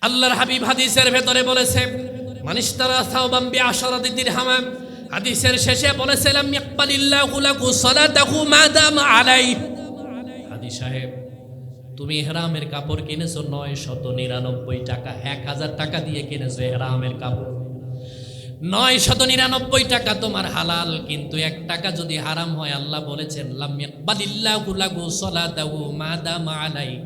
আল্লাহর হাবিব হাদিসের ভেতরে বলেছে, মানিশতারা সাওবাম বিআশরাতি দিরহাম, হাদিসের শেষে বলেছিলাম ইয়াকবালিল্লাহু লাহু সালাতাহু মা দামা আলাইহি। হাদি সাহেব, তুমি ইহরামের কাপড় কিনেছো 999 টাকা, 1000 টাকা দিয়ে কিনেছো ইহরামের কাপড়, 999 টাকা তোমার হালাল, কিন্তু 1 টাকা যদি হারাম হয় আল্লাহ বলেছেন লাম ইয়াকবালিল্লাহু লাহু সালাতাহু মা দামা আলাইহি,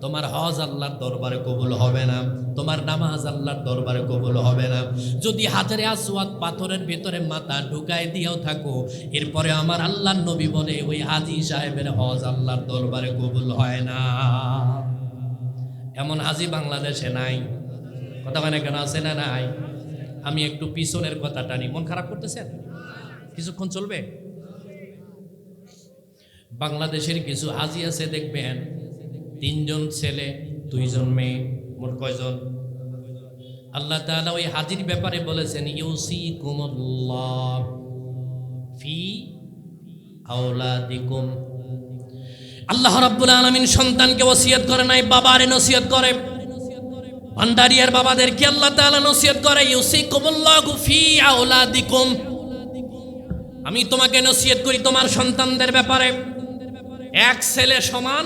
তোমার হজ আল্লাহর দরবারে কবুল হবে না, তোমার নামাজ আল্লাহর দরবারে কবুল হবে না। যদি হাজারে আসওয়াদ পাথরের ভিতরে মাথা ঢুকায় দিয়েও থাকো, এরপরে আমার আল্লাহর নবী বলে ওই হাজী সাহেবের হজ আল্লাহর দরবারে কবুল হয় না। এমন হাজী বাংলাদেশে নাই, কথা মানে কেন আছে না নাই? আমি একটু পিছনের কথা টানি, মন খারাপ করতেছেন? কিছুক্ষণ চলবে। বাংলাদেশের কিছু হাজী আছে দেখবেন 3 জন ছেলে 2 জন মেয়ে, মোট কয়জন? আল্লাহ তাআলা ওই হাজীর ব্যাপারে বলেছেন ইউসিকুমুল্লাহ ফি আওলাদিকুম। আল্লাহ রাব্বুল আলামিন সন্তানকে ওসিয়ত করে নাই, বাবারে নসিহত করে। ভান্ডারিয়ার বাবাদেরকে আল্লাহ তাআলা নসিহত করে ইউসিকুমুল্লাহু ফি আওলাদিকুম, আমি তোমাকে নসিহত করি তোমার সন্তানদের ব্যাপারে। 1 ছেলে সমান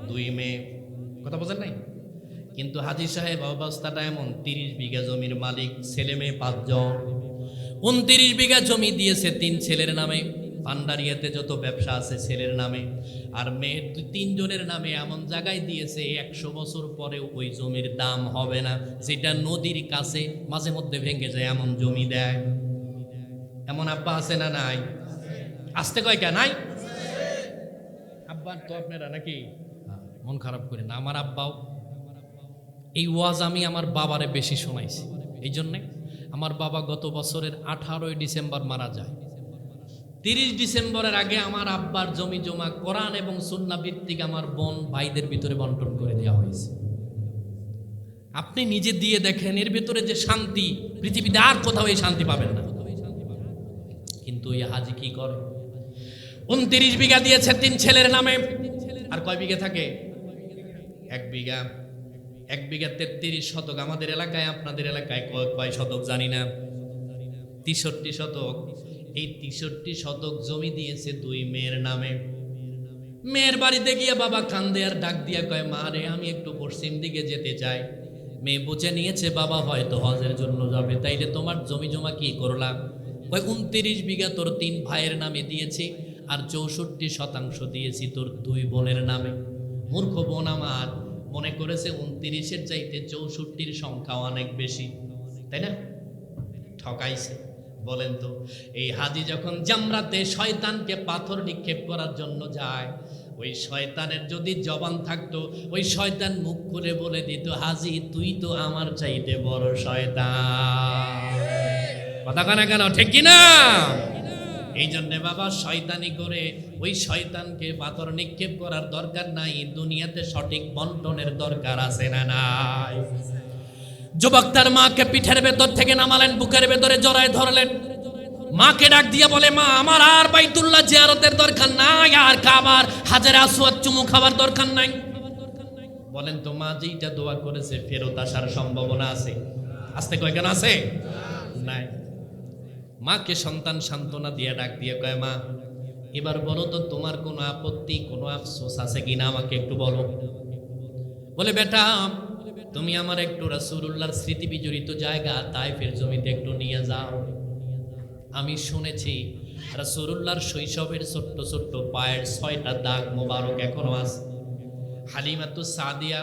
2 মেয়ে, কথা বোঝেন নাই? কিন্তু হাজী সাহেব অবস্থাটা এমন, 30 বিঘা জমির মালিক, ছেলে মেয়ে 5 জন, 29 বিঘা জমি দিয়েছে 3 ছেলের নামে। ভান্ডারিয়াতে যত ব্যবসা আছে ছেলের নামে, আর মেয়ের 3 জনের নামে এমন জায়গায় দিয়েছে 100 বছর পরেও ওই জমির দাম হবে না, যেটা নদীর কাছে মাঝে মধ্যে ভেঙে যায় এমন জমি দেয়। এমন আব্বা আছে না নাই? আসতে কয় কে নাই? আব্বা তো আপনারা নাকি মন খারাপ করে না। আমার আব্বাও এই ওয়াজ আমি আমার বাবারে বেশি শোনাইছি, এই জন্যে আমার বাবা গত বছরের 18ই ডিসেম্বর মারা যায়। 30 ডিসেম্বরের আগে আমার আব্বার জমি জমা কোরআন এবং সুন্নাহ ভিত্তিক আমার বোন ভাইদের ভিতরে বন্টন করে দেওয়া হয়েছে। আপনি নিজে দিয়ে দেখেন এর ভিতরে যে শান্তি, পৃথিবীতে আর কোথাও এই শান্তি পাবেন না। কিন্তু এই হাজী কি করে? 29 বিঘা দিয়েছে 3 ছেলের নামে, আর কয় বিঘা থাকে? 1 বিঘা। 1 বিঘা 33 শতক। আমাদের এলাকায়, আপনাদের এলাকায় কয় শতক জানি না, 63 শতক। এই 63 শতক জমি দিয়েছে 2 মেয়ের নামে। মেয়ের বাড়িতে গিয়ে বাবা কান্দে আর ডাক দিয়া কয়, মা রে আমি একটু পশ্চিম দিকে যেতে চাই। মেয়ে বুঝে নিয়েছে বাবা হয়তো হজের জন্য যাবে, তাইলে তোমার জমি জমা কি করলাম? কয় 29 বিঘা তোর 3 ভাইয়ের নামে দিয়েছি, আর 64% দিয়েছি তোর 2 বোনের নামে। মূর্খ বোন আমার মনে করেছে 29-এর চাইতে 64-র সংখ্যা অনেক বেশি, তাই না? ঠকাইছে। বলেন তো, এই হাজী যখন জামরাতে শয়তানকে পাথর নিক্ষেপ করার জন্য যায়, ওই শয়তানের যদি জবান থাকতো, ওই শয়তান মুখ খুলে বলে দিত, হাজী তুই তো আমার চাইতে বড় শয়তান। কথা কানা কেন, ঠিক কিনা? এই জন্য বাবা শয়তানি করে ওই শয়তানকে পাথর নিক্ষেপ করার দরকার নাই, দুনিয়াতে সঠিক বন্টনের দরকার আছে না নাই? যুবক তার মাকে পিঠের ভেতর থেকে নামালেন, বুকের ভেতরে জড়ায় ধরলেন। মাকে ডাক দিয়ে বলে, মা আমার আর বাইতুল্লাহ জিয়ারতের দরকার নাই, আর কাবার হাজারে আসওয়াদ চুমু খাবার দরকার নাই। বলেন তো, মা যেইটা দোয়া করেছে ফেরত আসার সম্ভাবনা আছে? আসতে কয় কেন আছে? নাই। মাকে সন্তান সান্ত্বনা দিয়ে ডাক দিয়ে কয়, মা এবার বলো তো তোমার কোনো আপত্তি, কোনো আফসোস আছে কিনা, আমাকে একটু বলো। বলে, বেটা তুমি আমার একটু রাসূলুল্লাহর স্মৃতি বিজড়িত জায়গা তায়েফের জমিতে একটু নিয়ে যাও। আমি শুনেছি রাসূলুল্লাহর শৈশবের ছোট্ট ছোট্ট পায়ের 6টা দাগ মোবারক এখনো আছে। হালিমাতুস সাদিয়া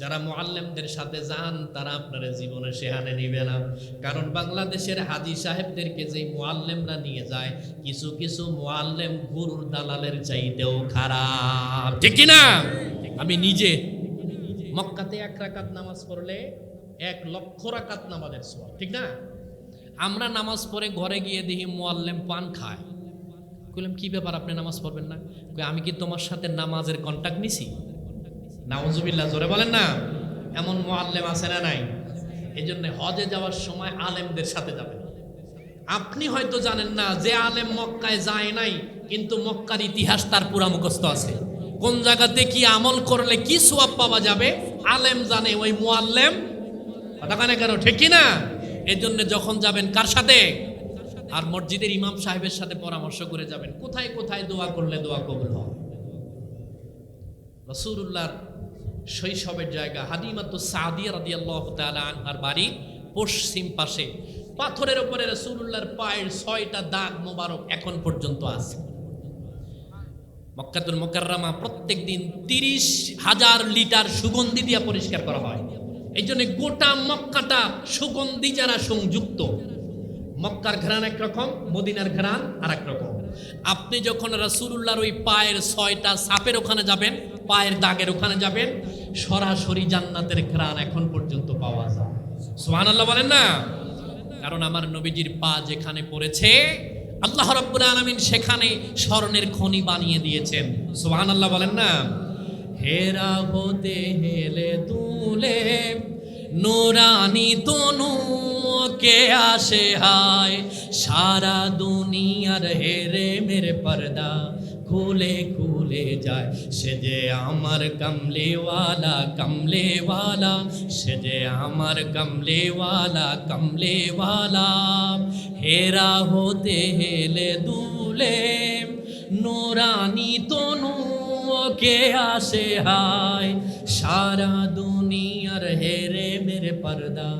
যারা মুআল্লিমদের সাথে যান তারা আপনার জীবনে সেহানে নিবে না, কারণ বাংলাদেশের হাজী সাহেবদেরকে যে মুআল্লিমরা নিয়ে যায়, কিছু কিছু মুআল্লিম গুরুর দালালের চাইতেও খারাপ, ঠিক কি না? আমি নিজে মক্কাতে 1 রাকাত নামাজ পড়লে 1 লক্ষ রাকাত নামাজের সওয়াব, ঠিক না? আমরা নামাজ পড়ে ঘরে গিয়ে দেখি মুআল্লিম পান খায়। কইলাম কি ব্যাপার, আপনি নামাজ পড়বেন না? কই আমি কি তোমার সাথে নামাজের কন্টাক্ট নিছি? নাউজুবিল্লাহ, জোরে বলেন না। এমন মুআল্লিম আছে না নাই? এই জন্য হজে যাওয়ার সময় আলেমদের সাথে যাবেন। আপনি হয়তো জানেন না যে আলেম মক্কায় যায় নাই, কিন্তু মক্কার ইতিহাস তার পুরা মুখস্থ আছে। কোন জায়গাতে কি আমল করলে কি সওয়াব পাওয়া যাবে আলেম জানে, ওই মুআল্লিম কথা কানে কেন, ঠিক কি না? এই জন্য যখন যাবেন কার সাথে? আর মসজিদের ইমাম সাহেবের সাথে পরামর্শ করে যাবেন কোথায় কোথায় দোয়া করলে দোয়া কবুল হয়। রাসূলুল্লাহর শৈশবের জায়গা হালিমাতুস সাদিয়া রাদিয়াল্লাহু তাআলা আনহার বাড়ি পশ্চিম পাশে পাথরের উপরে রাসূলুল্লাহর পায়ের 6টা দাগ মোবারক এখন পর্যন্ত আছে। মক্কাতুল মুকাররমা প্রত্যেক দিন 30,000 লিটার সুগন্ধি দিয়ে পরিষ্কার করা হয়। এই জন্য গোটা মক্কাটা সুগন্ধি যারা সংযুক্ত। মক্কার ঘ্রাণ একরকম, মদিনার ঘ্রাণ আর এক রকম। আপনি যখন রাসূলুল্লাহর ওই পায়ের 6টা ছাপের ওখানে যাবেন, পায়ের দাগের ওখানে যাবেন, সরাসরি জান্নাতের ঘ্রাণ এখন পর্যন্ত পাওয়া যায়। সুবহানাল্লাহ বলেন না? কারণ আমার নবীজির পা যেখানে পড়েছে আল্লাহ রাব্বুল আলামিন সেখানে স্বর্ণের খনি বানিয়ে দিয়েছেন। সুবহানাল্লাহ বলেন না? হেরা হতে হেলে দুলে নুরানি তনু কে আসে হায়, সারা দুনিয়ার হেরে মেরে পর্দা খুলে খুলে যায়। সে যে আমার কমলেওয়ালা কমলেওয়ালা, সে যে আমার কমলেওয়ালা কমলেওয়ালা। হেরা হতে হেলে দুলে নুরানি তনু কে আসে হায়, সারা দুনিয়ার হেরে মেরে পর্দা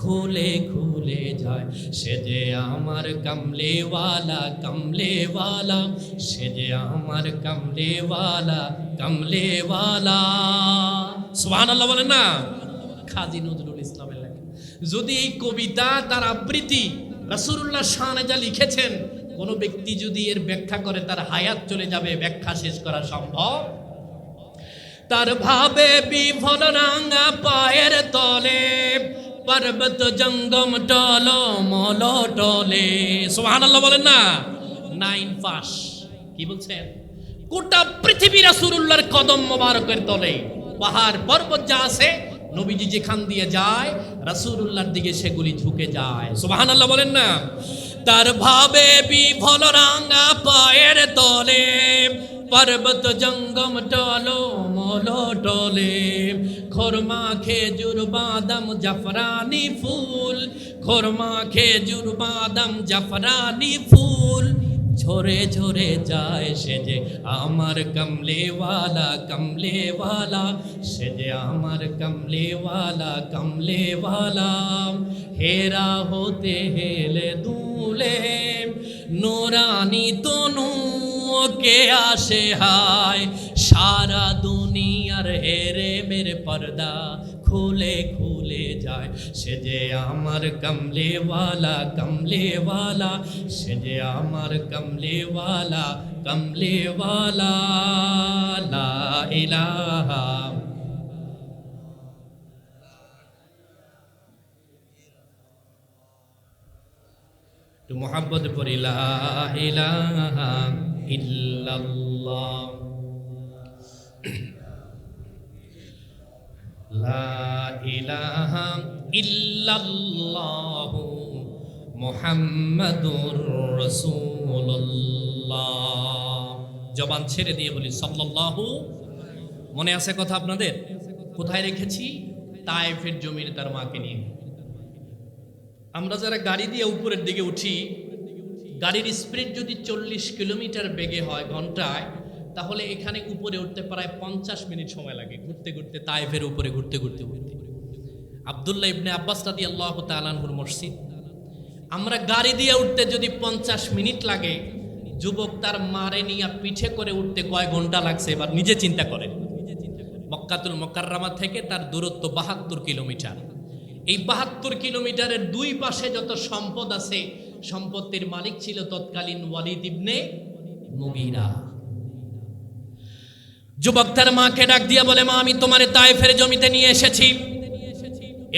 খুলে খুলে যায়। সে যে আমার কমলেওয়ালা কমলেওয়ালা, সে যে আমার কমলেওয়ালা কমলেওয়ালা। সুবহানাল্লাহ বলেন না? কাজী নজরুল ইসলামের লেখা। যদি এই কবিতা তার আবৃত্তি রাসূলুল্লাহ শানে যা লিখেছেন, কোন ব্যক্তি যদি এর ব্যাখ্যা করে তার হায়াত চলে যাবে, ব্যাখ্যা শেষ করা সম্ভব। তার ভাবে বিফল রাঙা পায়ের তলে, পর্বত জঙ্গম টলো মলো টলে। সুবহানাল্লাহ বলেন না? 9 পাস কি বলছেন? গোটা পৃথিবী রাসূলুল্লাহর কদম মোবারকের তলে। পাহাড় পর্বত যা আছে, নবীজি যেখান দিয়ে যায় রাসূলুল্লাহর দিকে সেগুলি ঝুঁকে যায়। সুবহানাল্লাহ বলেন না? তার ভাবে বিফল রাঙা পায়ের তলে, পর্বত জঙ্গম টলো মলো টলে। খরমা খেজুর বাদাম জাফরানি ফুল, খরমা খেজুর বাদাম জাফরানি ফুল ঝরে ঝরে যায়। সে যে আমার কমলেওয়ালা কমলেওয়ালা, সে যে আমার কমলেওয়ালা কমলেওয়ালা। হেরা হতে হেলে দুলে নুরানি তনু কে আসে হায়, সারা দুনিয়ার হেরে মেরে পর্দা খুলে খুলে যায়। সে যে আমার কমলেওয়ালা কমলেওয়ালা, সে যে আমার কমলেওয়ালা কমলেওয়ালা। লা ইলাহা তো মোহাম্মদ পড়ি লা ইলাহা ইল্লাল্লাহ, লা ইলাহা ইল্লাল্লাহ মুহাম্মাদুর রাসূলুল্লাহ। জবান ছেড়ে দিয়ে বলি সাল্লাল্লাহু। মনে আছে কথা আপনাদের? কোথায় রেখেছি? তায়েফের জমিনে তার মাকে নিয়ে। আমরা যারা গাড়ি দিয়ে উপরের দিকে উঠি, গাড়ির স্পিড যদি 40 কিলোমিটার বেগে হয় ঘন্টায়, তাহলে এখানে উপরে উঠতে প্রায় 50 মিনিট সময় লাগে ঘুরতে ঘুরতে, তায়েফের উপরে ঘুরতে ঘুরতে ঘুরতে। আব্দুল্লাহ ইবনে আব্বাস রাদিয়াল্লাহু তাআলা আনহুর মসজিদ। আমরা গাড়ি দিয়ে উঠতে যদি 50 মিনিট লাগে, যুবক তার মারে নিয়ে পিঠে করে উঠতে কয় ঘন্টা লাগছে এবার নিজে চিন্তা করেন। মক্কাতুল মুকাররমা থেকে তার দূরত্ব 72 কিলোমিটার। এই 72 কিলোমিটারের দুই পাশে যত সম্পদ আছে, সম্পত্তির মালিক ছিল তৎকালীন ওয়ালিদ ইবনে মুগীরা। যুবক তার মাকে ডাক দিয়া বলে, মা আমি তোমারে তায়েফের জমিতে নিয়ে এসেছি,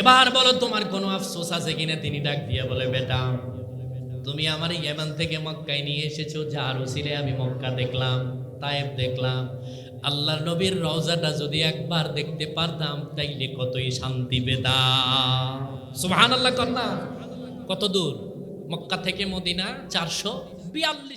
এবার বলো তোমার কোনো আফসোস আছে কিনা। তিনি ডাক দিয়া বলে, বেটা তুমি আমার ইয়েমান থেকে মক্কায় নিয়ে এসেছো, যার উসিলে আমি মক্কা দেখলাম, তায়েফ দেখলাম। আল্লাহর নবীর রওজাটা যদি একবার দেখতে পারতাম তাইলে কতই শান্তি পেতাম। সুবহানাল্লাহ কন্যা। কত দূর? মক্কা থেকে মদিনা 442